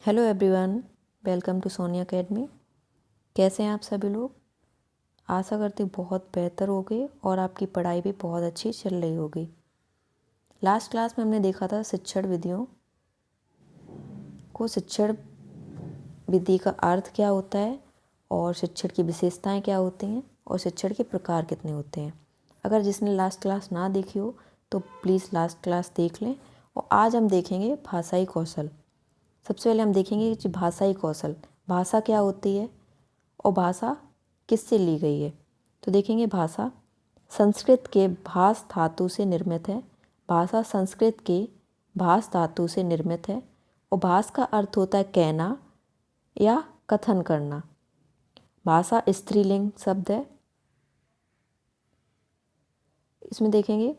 Hello everyone, welcome to Sonia academy. कैसे हैं आप सभी लोग? आशा करती हूँ बहुत बेहतर होगे और आपकी पढ़ाई भी बहुत अच्छी चल रही होगी। लास्ट क्लास में हमने देखा था शिक्षण विधियों को, शिक्षण विधि का अर्थ क्या होता है और शिक्षण की विशेषताएं क्या होती हैं और शिक्षण के प्रकार कितने होते हैं। अगर जिसने लास्ट क्लास ना देखी हो तो प्लीज़ लास्ट क्लास देख लें। और आज हम देखेंगे भाषाई कौशल। सबसे पहले हम देखेंगे कि भाषाई कौशल, भाषा क्या होती है और भाषा किससे ली गई है। तो देखेंगे भाषा संस्कृत के भास धातु से निर्मित है। भाषा संस्कृत के भास धातु से निर्मित है और भास का अर्थ होता है कहना या कथन करना। भाषा स्त्रीलिंग शब्द है। इसमें देखेंगे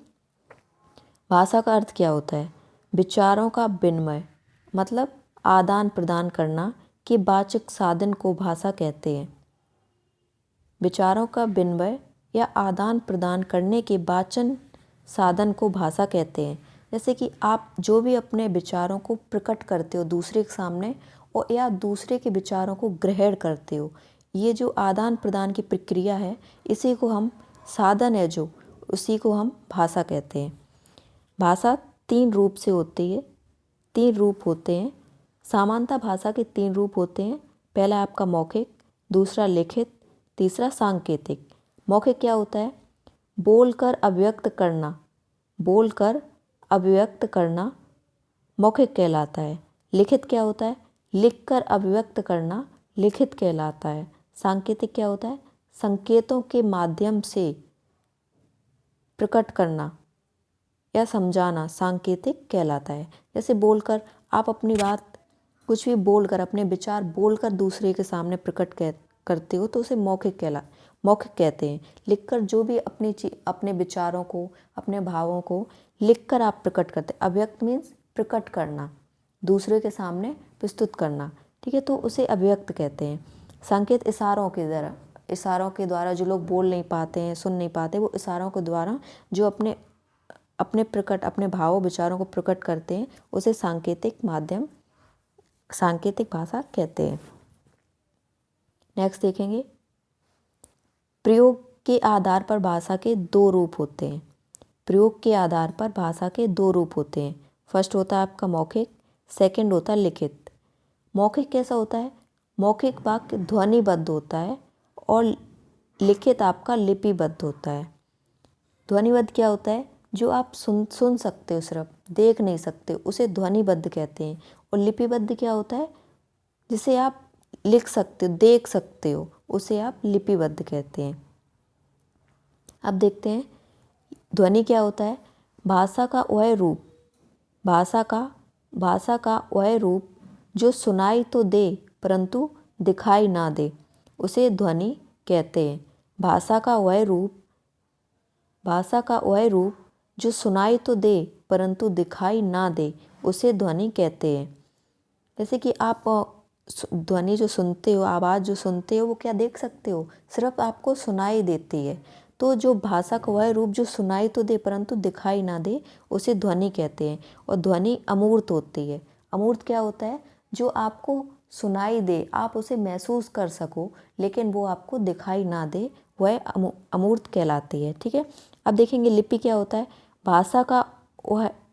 भाषा का अर्थ क्या होता है। विचारों का विनिमय, मतलब आदान प्रदान करना के वाचक साधन को भाषा कहते हैं। विचारों का विनिमय या आदान प्रदान करने के वाचन साधन को भाषा कहते हैं। जैसे कि आप जो भी अपने विचारों को प्रकट करते हो दूसरे के सामने और या दूसरे के विचारों को ग्रहण करते हो, ये जो आदान प्रदान की प्रक्रिया है, इसी को हम साधन है जो, उसी को हम भाषा कहते हैं। भाषा तीन रूप से होती है, तीन रूप होते हैं। सामान्यतः भाषा के तीन रूप होते हैं। पहला आपका मौखिक, दूसरा लिखित, तीसरा सांकेतिक। मौखिक क्या होता है? बोलकर अभिव्यक्त करना, बोलकर अभिव्यक्त करना मौखिक कहलाता है। लिखित क्या होता है? लिखकर अभिव्यक्त करना लिखित कहलाता है। सांकेतिक क्या होता है? संकेतों के माध्यम से प्रकट करना या समझाना सांकेतिक कहलाता है। जैसे बोलकर आप अपनी बात कुछ भी बोलकर, अपने विचार बोलकर दूसरे के सामने प्रकट करते हो तो उसे मौखिक कहते हैं। लिखकर जो भी अपने विचारों को, अपने भावों को लिखकर आप प्रकट करते हैं। अभिव्यक्त मीन्स प्रकट करना, दूसरे के सामने प्रस्तुत करना, ठीक है, तो उसे अभिव्यक्त कहते हैं। संकेत इशारों के द्वारा जो लोग बोल नहीं पाते हैं, सुन नहीं पाते, वो इशारों के द्वारा जो अपने भावों विचारों को प्रकट करते हैं, उसे सांकेतिक भाषा कहते हैं। नेक्स्ट देखेंगे प्रयोग के आधार पर भाषा के दो रूप होते हैं। प्रयोग के आधार पर भाषा के दो रूप होते हैं। फर्स्ट होता है आपका मौखिक, सेकंड होता है लिखित। मौखिक कैसा होता है? मौखिक वाक्य ध्वनिबद्ध होता है और लिखित आपका लिपिबद्ध होता है। ध्वनिबद्ध क्या होता है? जो आप सुन सकते हो, सिर्फ देख नहीं सकते, उसे ध्वनिबद्ध कहते हैं। और लिपिबद्ध क्या होता है? जिसे आप लिख सकते हो, देख सकते हो, उसे आप लिपिबद्ध कहते हैं। अब देखते हैं ध्वनि क्या होता है। भाषा का वह रूप, भाषा का वह रूप जो सुनाई तो दे परंतु दिखाई ना दे, उसे ध्वनि कहते हैं। भाषा का वह रूप जो सुनाई तो दे परंतु दिखाई ना दे, उसे ध्वनि कहते हैं। जैसे कि आप ध्वनि जो सुनते हो, आवाज़ जो सुनते हो, वो क्या देख सकते हो? सिर्फ आपको सुनाई देती है। तो जो भाषा का वह रूप जो सुनाई तो दे परंतु दिखाई ना दे, उसे ध्वनि कहते हैं। और ध्वनि अमूर्त होती है। अमूर्त क्या होता है? जो आपको सुनाई दे, आप उसे महसूस कर सको, लेकिन वो आपको दिखाई ना दे, वह अमूर्त कहलाती है। ठीक है, अब देखेंगे लिपि क्या होता है।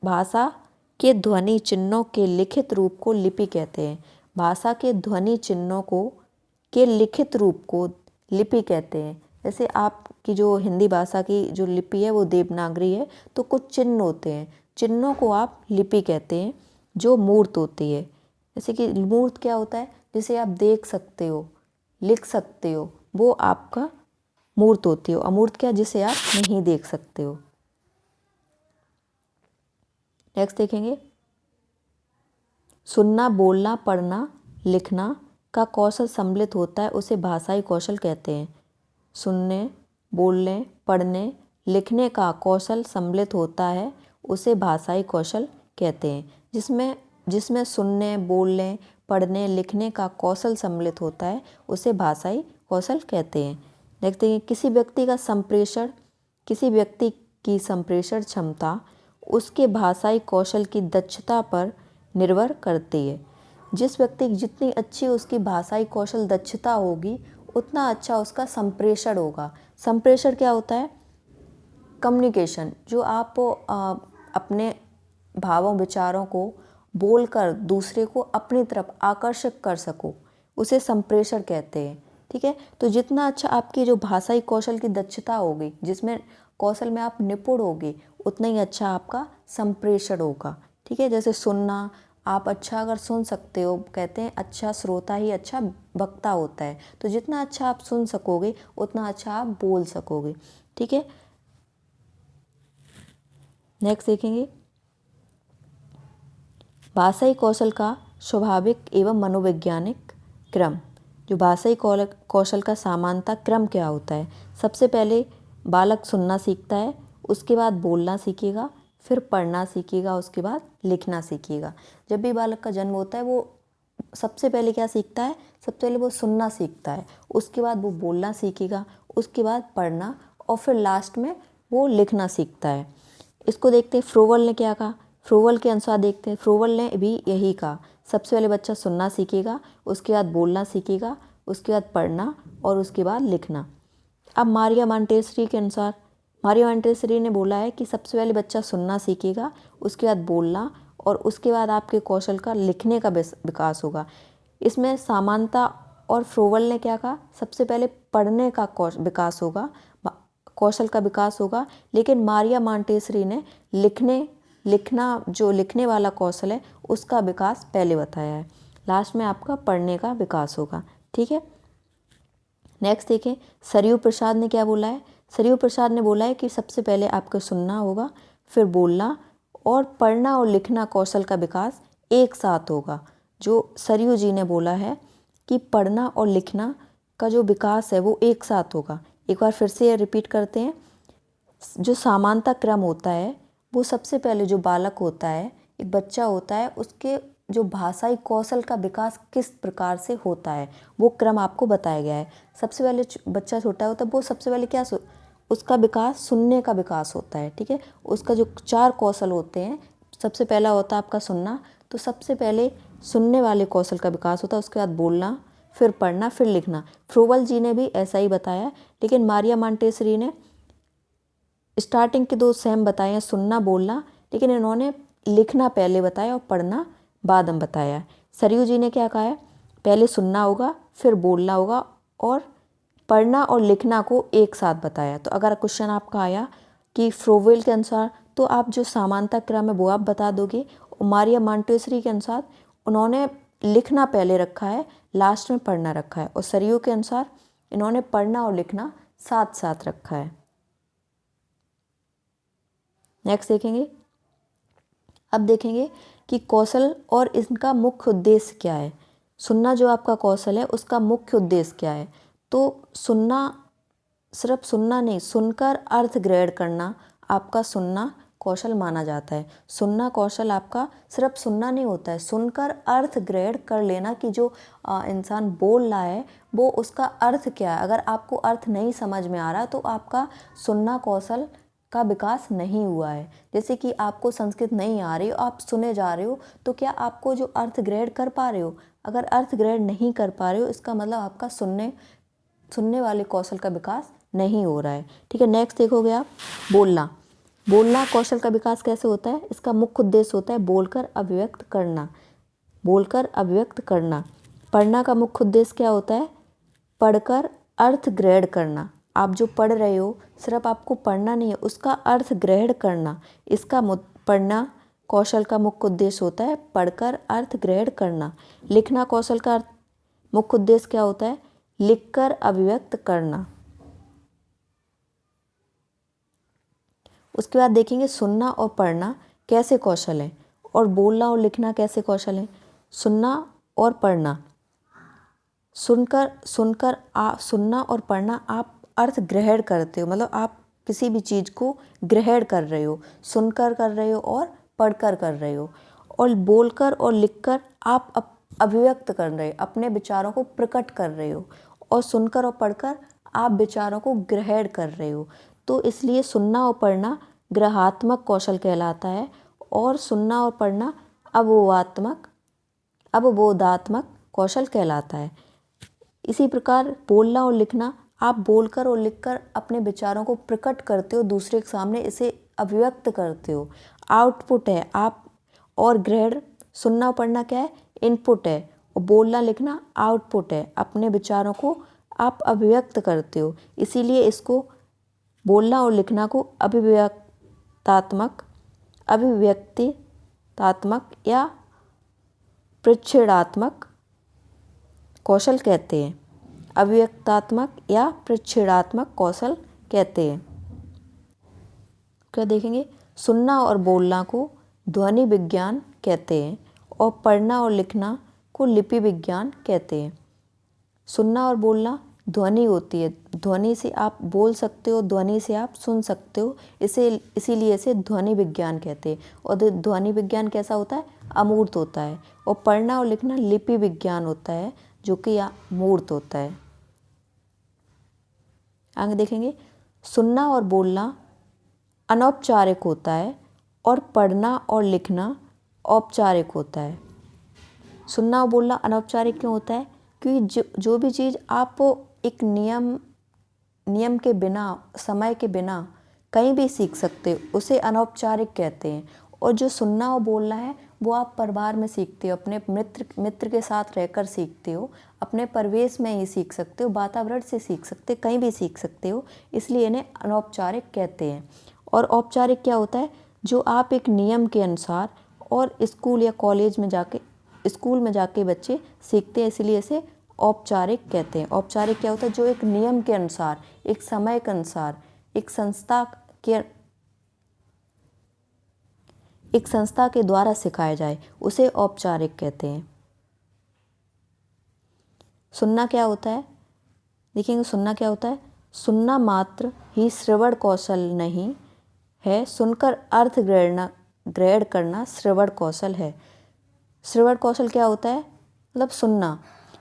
भाषा के ध्वनि चिन्हों के लिखित रूप को लिपि कहते हैं। भाषा के ध्वनि चिन्हों के लिखित रूप को लिपि कहते हैं। जैसे आपकी जो हिंदी भाषा की जो लिपि है वो देवनागरी है, तो कुछ चिन्ह होते हैं, चिन्हों को आप लिपि कहते हैं जो मूर्त होती है। जैसे कि मूर्त क्या होता है? जिसे आप देख सकते हो, लिख सकते हो, वो आपका मूर्त होती है। अमूर्त क्या? जिसे आप नहीं देख सकते हो। नेक्स्ट देखेंगे सुनना, बोलना, पढ़ना, लिखना का कौशल सम्मिलित होता है, उसे भाषाई कौशल कहते हैं। सुनने, बोलने, पढ़ने, लिखने का कौशल सम्मिलित होता है, उसे भाषाई कौशल कहते हैं। जिसमें सुनने, बोलने, पढ़ने, लिखने का कौशल सम्मिलित होता है, उसे भाषाई कौशल कहते हैं। देखते हैं किसी व्यक्ति की संप्रेषण क्षमता उसके भाषाई कौशल की दक्षता पर निर्भर करती है। जिस व्यक्ति की जितनी अच्छी उसकी भाषाई कौशल दक्षता होगी उतना अच्छा उसका संप्रेषण होगा। संप्रेषण क्या होता है? कम्युनिकेशन, जो आप अपने भावों विचारों को बोलकर दूसरे को अपनी तरफ आकर्षित कर सको, उसे संप्रेषण कहते हैं। ठीक है, तो जितना अच्छा आपकी जो भाषाई कौशल की दक्षता होगी, जिसमें कौशल में आप निपुण होगे, उतना ही अच्छा आपका संप्रेषण होगा। ठीक है, जैसे सुनना, आप अच्छा अगर सुन सकते हो, कहते हैं अच्छा श्रोता ही अच्छा वक्ता होता है, तो जितना अच्छा आप सुन सकोगे उतना अच्छा आप बोल सकोगे। ठीक है, नेक्स्ट देखेंगे भाषाई कौशल का स्वाभाविक एवं मनोवैज्ञानिक क्रम। जो भाषाई कौशल का सामान्यता क्रम क्या होता है? सबसे पहले बालक सुनना सीखता है, उसके बाद बोलना सीखेगा, फिर पढ़ना सीखेगा, उसके बाद लिखना सीखेगा। जब भी बालक का जन्म होता है वो सबसे पहले क्या सीखता है? सबसे पहले वो सुनना सीखता है, उसके बाद वो बोलना सीखेगा, उसके बाद पढ़ना, और फिर लास्ट में वो लिखना सीखता है। इसको देखते हैं फ्रोवल ने क्या कहा। फ्रोवल के अनुसार देखते हैं, फ्रोवल ने भी यही कहा, सबसे पहले बच्चा सुनना सीखेगा, उसके बाद बोलना सीखेगा, उसके बाद पढ़ना और उसके बाद लिखना। अब मारिया मॉन्टेसरी के अनुसार, मारिया मॉन्टेसरी ने बोला है कि सबसे पहले बच्चा सुनना सीखेगा, उसके बाद बोलना, और उसके बाद आपके कौशल का लिखने का विकास होगा। इसमें समानता और फ्रोवल ने क्या कहा? सबसे पहले पढ़ने का विकास होगा, कौशल का विकास होगा, लेकिन मारिया मॉन्टेसरी ने लिखना जो लिखने वाला कौशल है उसका विकास पहले बताया है। लास्ट में आपका पढ़ने का विकास होगा। ठीक है, नेक्स्ट देखें सरयू प्रसाद ने क्या बोला है। सरयू प्रसाद ने बोला है कि सबसे पहले आपको सुनना होगा, फिर बोलना और पढ़ना और लिखना कौशल का विकास एक साथ होगा। जो सरयू जी ने बोला है कि पढ़ना और लिखना का जो विकास है वो एक साथ होगा। एक बार फिर से रिपीट करते हैं। जो समानता क्रम होता है वो सबसे पहले जो बालक होता है, एक बच्चा होता है, उसके जो भाषाई कौशल का विकास किस प्रकार से होता है वो क्रम आपको बताया गया है। सबसे पहले बच्चा छोटा होता है वो सबसे पहले क्या उसका विकास सुनने का विकास होता है। ठीक है, उसका जो 4 कौशल होते हैं, सबसे पहला होता है आपका सुनना, तो सबसे पहले सुनने वाले कौशल का विकास होता है, उसके बाद बोलना, फिर पढ़ना, फिर लिखना। फ्रोवल जी ने भी ऐसा ही बताया, लेकिन मारिया मॉन्टेसरी ने स्टार्टिंग के 2 सेम बताए हैं, सुनना बोलना, लेकिन इन्होंने लिखना पहले बताया और पढ़ना बाद में बताया। सरयू जी ने क्या कहा है? पहले सुनना होगा, फिर बोलना होगा और पढ़ना और लिखना को एक साथ बताया। तो अगर क्वेश्चन आपका आया कि फ्रोवेल के अनुसार, तो आप जो समानता क्रम है वो आप बता दोगे। और मारिया मॉन्टेसरी के अनुसार उन्होंने लिखना पहले रखा है, लास्ट में पढ़ना रखा है, और सरयू के अनुसार इन्होंने पढ़ना और लिखना साथ साथ रखा है। नेक्स्ट देखेंगे, अब देखेंगे कि कौशल और इनका मुख्य उद्देश्य क्या है। सुनना जो आपका कौशल है उसका मुख्य उद्देश्य क्या है? तो सुनना, सिर्फ सुनना नहीं, सुनकर अर्थ ग्रहण करना आपका सुनना कौशल माना जाता है। सुनना कौशल आपका सिर्फ सुनना नहीं होता है, सुनकर अर्थ ग्रहण कर लेना कि जो इंसान बोल रहा है वो उसका अर्थ क्या है। अगर आपको अर्थ नहीं समझ में आ रहा तो आपका सुनना कौशल का विकास नहीं हुआ है। जैसे कि आपको संस्कृत नहीं आ रही हो, आप सुने जा रहे हो, तो क्या आपको जो अर्थ ग्रहण कर पा रहे हो? अगर अर्थ ग्रहण नहीं कर पा रहे हो, इसका मतलब आपका सुनने वाले कौशल का विकास नहीं हो रहा है। ठीक है, नेक्स्ट देखोगे आप बोलना। बोलना कौशल का विकास कैसे होता है? इसका मुख्य उद्देश्य होता है बोलकर अभिव्यक्त करना, बोलकर अभिव्यक्त करना। पढ़ना का मुख्य उद्देश्य क्या होता है? पढ़कर अर्थ ग्रहण करना। आप जो पढ़ रहे हो सिर्फ आपको पढ़ना नहीं है, उसका अर्थ ग्रहण करना, इसका पढ़ना कौशल का मुख्य उद्देश्य होता है पढ़कर अर्थ ग्रहण करना। लिखना कौशल का मुख्य उद्देश्य क्या होता है? लिखकर अभिव्यक्त करना। उसके बाद देखेंगे सुनना और पढ़ना कैसे कौशल है, और बोलना और लिखना कैसे कौशल है। सुनना और पढ़ना, सुनना और पढ़ना आप अर्थ ग्रहण करते हो, मतलब आप किसी भी चीज़ को ग्रहण कर रहे हो, सुनकर कर रहे हो और पढ़कर कर रहे हो। और बोलकर और लिखकर आप अभिव्यक्त कर रहे हो, अपने विचारों को प्रकट कर रहे हो। और सुनकर और पढ़कर आप विचारों को ग्रहण कर रहे हो। तो इसलिए सुनना और पढ़ना ग्रहात्मक कौशल कहलाता है, और सुनना और पढ़ना अवोवात्मक अवबोधात्मक कौशल कहलाता है। इसी प्रकार बोलना और लिखना, आप बोलकर और लिखकर अपने विचारों को प्रकट करते हो, दूसरे के सामने इसे अभिव्यक्त करते हो, आउटपुट है आप। और ग्रहण, सुनना और पढ़ना क्या है, इनपुट है, और बोलना लिखना आउटपुट है, अपने विचारों को आप अभिव्यक्त करते हो। इसीलिए इसको बोलना और लिखना को अभिव्यक्तितात्मक या प्रच्छेदात्मक कौशल कहते हैं। अभिव्यक्तात्मक या प्रच्छेदात्मक कौशल कहते हैं। क्या देखेंगे, सुनना और बोलना को ध्वनि विज्ञान कहते हैं और पढ़ना और लिखना को लिपि विज्ञान कहते हैं। सुनना और बोलना ध्वनि होती है, ध्वनि से आप बोल सकते हो, ध्वनि से आप सुन सकते हो, इसीलिए इसे ध्वनि विज्ञान कहते हैं। और ध्वनि विज्ञान कैसा होता है, अमूर्त होता है। और पढ़ना और लिखना लिपि विज्ञान होता है, जो कि मूर्त होता है। आगे देखेंगे, सुनना और बोलना अनौपचारिक होता है और पढ़ना और लिखना औपचारिक होता है। सुनना और बोलना अनौपचारिक क्यों होता है, क्योंकि जो भी चीज़ आप एक नियम के बिना, समय के बिना कहीं भी सीख सकते हो, उसे अनौपचारिक कहते हैं। और जो सुनना और बोलना है वो आप परिवार में सीखते हो, अपने मित्र के साथ रहकर सीखते हो, अपने परिवेश में ही सीख सकते हो, वातावरण से सीख सकते हो, कहीं भी सीख सकते हो, इसलिए इन्हें अनौपचारिक कहते हैं। और औपचारिक क्या होता है, जो आप एक नियम के अनुसार और स्कूल या कॉलेज में जाके, स्कूल में जाके बच्चे सीखते हैं, इसलिए इसे औपचारिक कहते हैं। औपचारिक क्या होता है, जो एक नियम के अनुसार, एक समय के अनुसार, एक संस्था के द्वारा सिखाया जाए, उसे औपचारिक कहते हैं। सुनना क्या होता है, देखेंगे सुनना क्या होता है। सुनना मात्र ही श्रवण कौशल नहीं है, सुनकर अर्थ ग्रहण करना श्रवण कौशल है। श्रवण कौशल क्या होता है, मतलब सुनना,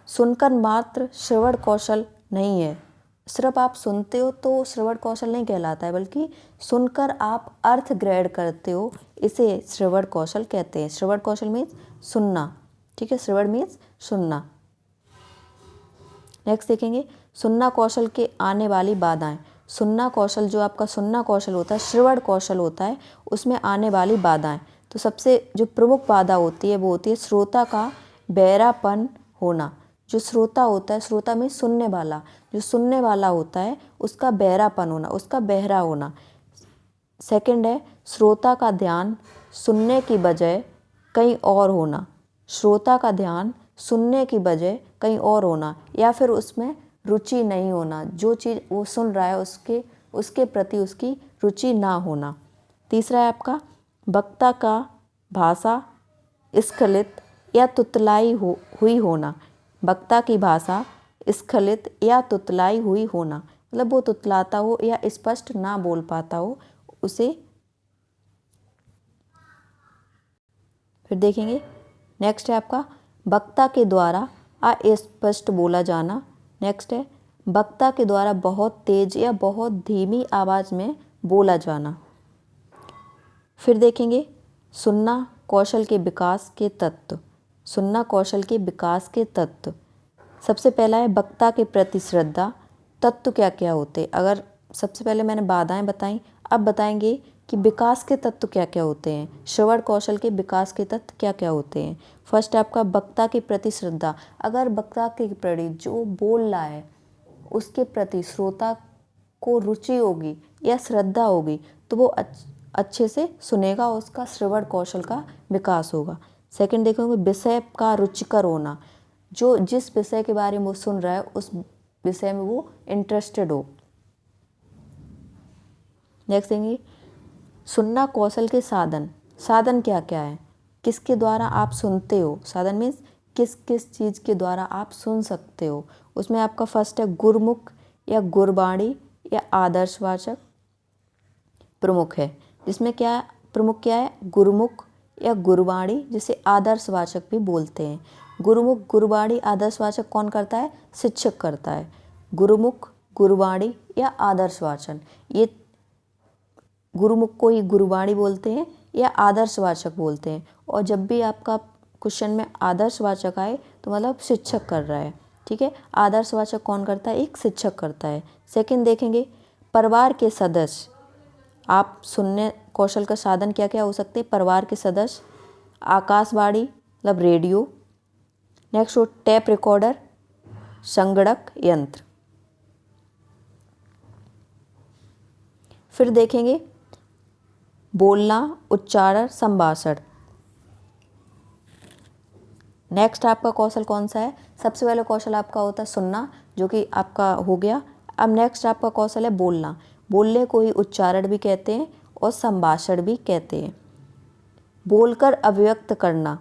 सुनकर मात्र श्रवण कौशल नहीं है। सिर्फ आप सुनते हो तो श्रवण कौशल नहीं कहलाता है, बल्कि सुनकर आप अर्थ ग्रहण करते हो, इसे श्रवण कौशल कहते हैं। श्रवण कौशल मीन्स सुनना, ठीक है, श्रवण मीन्स सुनना। नेक्स्ट देखेंगे, सुनना कौशल के आने वाली बाधाएं। सुनना कौशल, जो आपका सुनना कौशल होता है, श्रवण कौशल होता है, उसमें आने वाली बाधाएं। तो सबसे जो प्रमुख बाधा होती है वो होती है श्रोता का बहरापन होना। जो श्रोता होता है, श्रोता में सुनने वाला, जो सुनने वाला होता है उसका बहरापन होना, उसका बहरा होना। सेकंड है श्रोता का ध्यान सुनने की बजाय कहीं और होना। श्रोता का ध्यान सुनने की बजाय कहीं और होना, या फिर उसमें रुचि नहीं होना, जो चीज़ वो सुन रहा है उसके प्रति उसकी रुचि ना होना। तीसरा है आपका वक्ता का भाषा स्खलित या तुतलाई हुई होना। वक्ता की भाषा स्खलित या तुतलाई हुई होना, मतलब वो तुतलाता हो या स्पष्ट ना बोल पाता हो, उसे। फिर देखेंगे नेक्स्ट है आपका वक्ता के द्वारा अस्पष्ट बोला जाना। नेक्स्ट है वक्ता के द्वारा बहुत तेज या बहुत धीमी आवाज़ में बोला जाना। फिर देखेंगे सुनना कौशल के विकास के तत्व। सुनना कौशल के विकास के तत्व, सबसे पहला है वक्ता के प्रति श्रद्धा। तत्व क्या क्या होते, अगर सबसे पहले मैंने बाधाएं बताई, अब बताएंगे कि विकास के तत्व क्या क्या होते हैं, श्रवण कौशल के विकास के तत्व क्या क्या होते हैं। फर्स्ट आपका वक्ता के प्रति श्रद्धा। अगर वक्ता के प्रति, जो बोल रहा है उसके प्रति श्रोता को रुचि होगी या श्रद्धा होगी तो वो अच्छे से सुनेगा, उसका श्रवण कौशल का विकास होगा। सेकंड देखोगे विषय का रुचिकर होना, जो जिस विषय के बारे में वो सुन रहा है उस विषय में वो इंटरेस्टेड हो। नेक्स्ट देंगे सुनना कौशल के साधन। साधन क्या क्या है, किसके द्वारा आप सुनते हो, साधन मीन्स किस किस चीज़ के द्वारा आप सुन सकते हो। उसमें आपका फर्स्ट है गुरमुख या गुरबाणी या आदर्शवाचक प्रमुख है, जिसमें क्या प्रमुख क्या है, गुरुमुख या गुरबाणी, जिसे आदर्शवाचक भी बोलते हैं। गुरुमुख गुरबाणी आदर्शवाचक कौन करता है, शिक्षक करता है। गुरुमुख गुरबाणी या आदर्शवाचन, ये गुरुमुख को ही गुरबाणी बोलते हैं या आदर्शवाचक बोलते हैं। और जब भी आपका क्वेश्चन में आदर्शवाचक आए तो मतलब शिक्षक कर रहा है, ठीक है। आदर्शवाचक कौन करता है? एक शिक्षक करता है। सेकंड देखेंगे, परिवार के सदस्य। आप सुनने कौशल का साधन क्या क्या हो सकते हैं? परिवार के सदस्य, आकाशवाणी मतलब रेडियो, नेक्स्ट हो टेप रिकॉर्डर, संगणक यंत्र। फिर देखेंगे बोलना, उच्चारण, संभाषण। नेक्स्ट आपका कौशल कौन सा है? सबसे पहले कौशल आपका होता है सुनना, जो कि आपका हो गया। अब नेक्स्ट आपका कौशल है बोलना। बोलने को ही उच्चारण भी कहते हैं और संभाषण भी कहते हैं। बोलकर अभिव्यक्त करना,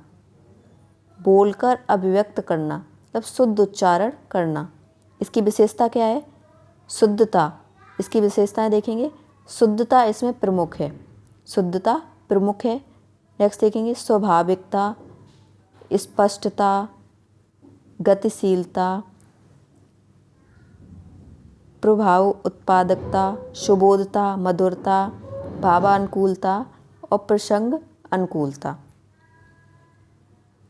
बोलकर अभिव्यक्त करना मतलब शुद्ध उच्चारण करना। इसकी विशेषता क्या है? शुद्धता। इसकी विशेषताएं देखेंगे, शुद्धता इसमें प्रमुख है, शुद्धता प्रमुख है। नेक्स्ट देखेंगे स्वाभाविकता, स्पष्टता, गतिशीलता, प्रभाव, उत्पादकता, सुबोधता, मधुरता, भावानुकूलता और प्रसंग अनुकूलता,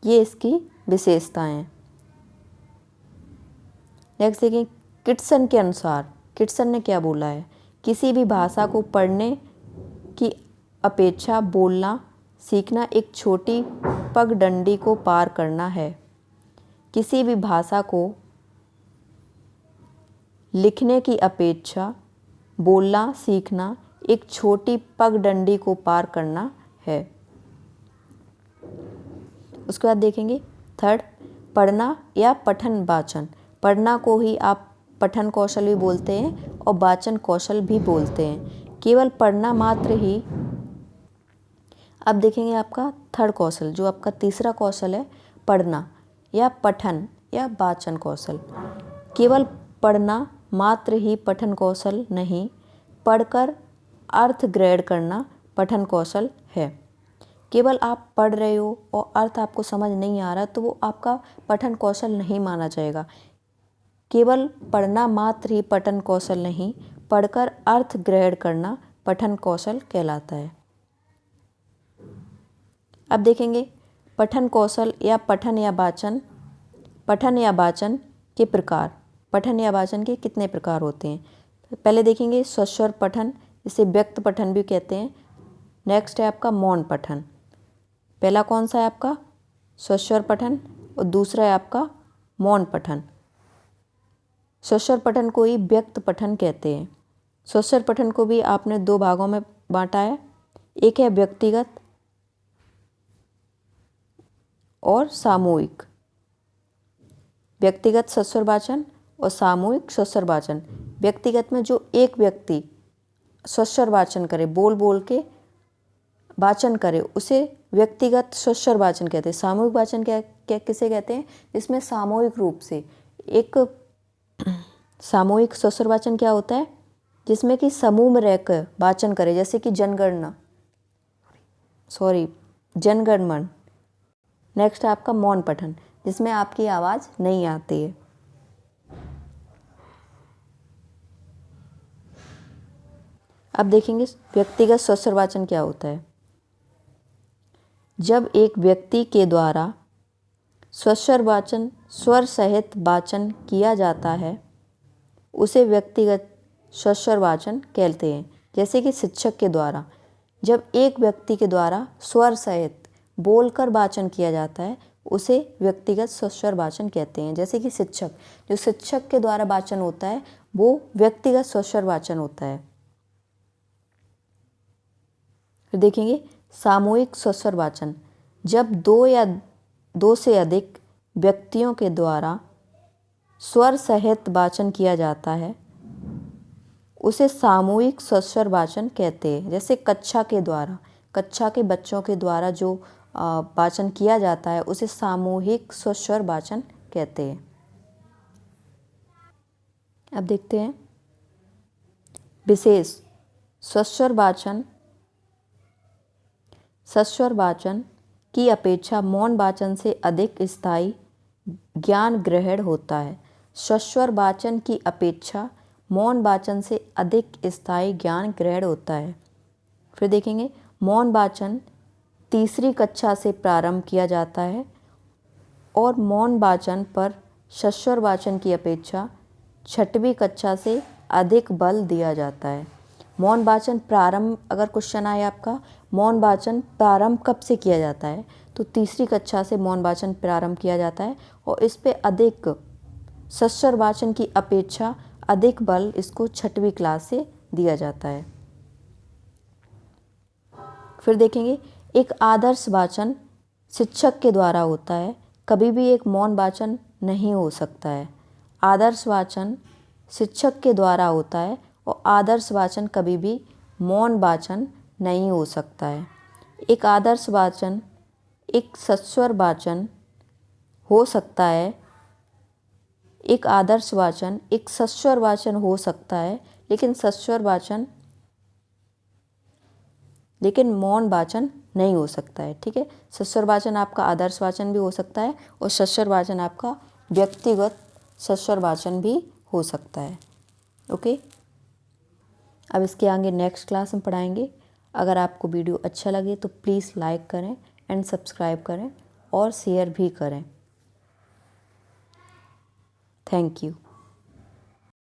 ये इसकी विशेषताएं हैं। नेक्स्ट देखें किटसन के अनुसार, किटसन ने क्या बोला है? किसी भी भाषा को पढ़ने की अपेक्षा बोलना सीखना एक छोटी पगडंडी को पार करना है। किसी भी भाषा को लिखने की अपेक्षा बोलना सीखना एक छोटी पगडंडी को पार करना है। उसके बाद देखेंगे थर्ड, पढ़ना या पठन वाचन। पढ़ना को ही आप पठन कौशल भी बोलते हैं और वाचन कौशल भी बोलते हैं। केवल पढ़ना मात्र ही। अब देखेंगे आपका थर्ड कौशल, जो आपका तीसरा कौशल है, पढ़ना या पठन या वाचन कौशल। केवल पढ़ना मात्र ही पठन कौशल नहीं, पढ़कर अर्थ ग्रहण करना पठन कौशल है। केवल आप पढ़ रहे हो और अर्थ आपको समझ नहीं आ रहा तो वो आपका पठन कौशल नहीं माना जाएगा। केवल पढ़ना मात्र ही पठन कौशल नहीं, पढ़कर अर्थ ग्रहण करना पठन कौशल कहलाता है। अब देखेंगे पठन कौशल या पठन या वाचन। पठन या वाचन के प्रकार, पठन या वाचन के कितने प्रकार होते हैं? पहले देखेंगे स्वस्वर पठन, इसे व्यक्त पठन भी कहते हैं। नेक्स्ट है आपका मौन पठन। पहला कौन सा है आपका? स्वस्वर पठन और दूसरा है आपका मौन पठन। स्वस्वर पठन को ही व्यक्त पठन कहते हैं। स्वस्वर पठन को भी आपने दो भागों में बांटा है, एक है व्यक्तिगत और सामूहिक। व्यक्तिगत स्वस्वर वाचन और सामूहिक स्वस्वर वाचन। व्यक्तिगत में जो एक व्यक्ति स्वस्वर वाचन करे, बोल बोल के वाचन करे, उसे व्यक्तिगत स्वस्वर वाचन कहते हैं। सामूहिक वाचन क्या किसे कहते हैं? जिसमें सामूहिक रूप से एक सामूहिक स्वस्वर वाचन क्या होता है? जिसमें कि समूह में रहकर वाचन करे, जैसे कि जनगणमन। नेक्स्ट है आपका मौन पठन, जिसमें आपकी आवाज़ नहीं आती है। अब देखेंगे व्यक्तिगत स्वस्वर वाचन क्या होता है। जब एक व्यक्ति के द्वारा स्वस्वर वाचन स्वर सहित वाचन किया जाता है उसे व्यक्तिगत स्वस्वर वाचन कहते हैं। जैसे कि शिक्षक के द्वारा, जब एक व्यक्ति के द्वारा स्वर सहित बोलकर वाचन किया जाता है उसे व्यक्तिगत स्वस्वर वाचन कहते हैं। जैसे कि शिक्षक, जो शिक्षक के द्वारा वाचन होता है वो व्यक्तिगत स्वस्वर वाचन होता है। फिर देखेंगे सामूहिक स्वस्वर वाचन। जब दो या दो से अधिक व्यक्तियों के द्वारा स्वर सहित वाचन किया जाता है उसे सामूहिक स्वस्वर वाचन कहते हैं। जैसे कक्षा के बच्चों के द्वारा जो वाचन किया जाता है उसे सामूहिक स्वस्वर वाचन कहते हैं। अब देखते हैं विशेष स्वस्वर वाचन की अपेक्षा मौन वाचन से अधिक स्थायी ज्ञान ग्रहण होता है। स्वस्वर वाचन की अपेक्षा मौन वाचन से अधिक स्थायी ज्ञान ग्रहण होता है। फिर देखेंगे मौन वाचन तीसरी कक्षा से प्रारंभ किया जाता है और मौन वाचन पर सस्वर वाचन की अपेक्षा छठवीं कक्षा से अधिक बल दिया जाता है। मौन वाचन प्रारंभ, अगर क्वेश्चन आए आपका मौन वाचन प्रारंभ कब से किया जाता है, तो तीसरी कक्षा से मौन वाचन प्रारंभ किया जाता है और इस पे अधिक सस्वर वाचन की अपेक्षा अधिक बल इसको छठवीं क्लास से दिया जाता है। फिर देखेंगे, एक आदर्श वाचन शिक्षक के द्वारा होता है, कभी भी एक मौन वाचन नहीं हो सकता है। आदर्श वाचन शिक्षक के द्वारा होता है और आदर्श वाचन कभी भी मौन वाचन नहीं हो सकता है। एक आदर्श वाचन एक सस्वर वाचन हो सकता है, एक आदर्श वाचन एक सस्वर वाचन हो सकता है, लेकिन मौन वाचन नहीं हो सकता है। ठीक है, सस्वर वाचन आपका आदर्श वाचन भी हो सकता है और सस्वर वाचन आपका व्यक्तिगत सस्वर वाचन भी हो सकता है। ओके, अब इसके आगे नेक्स्ट क्लास में पढ़ाएंगे। अगर आपको वीडियो अच्छा लगे तो प्लीज़ लाइक करें एंड सब्सक्राइब करें और शेयर भी करें। Thank you.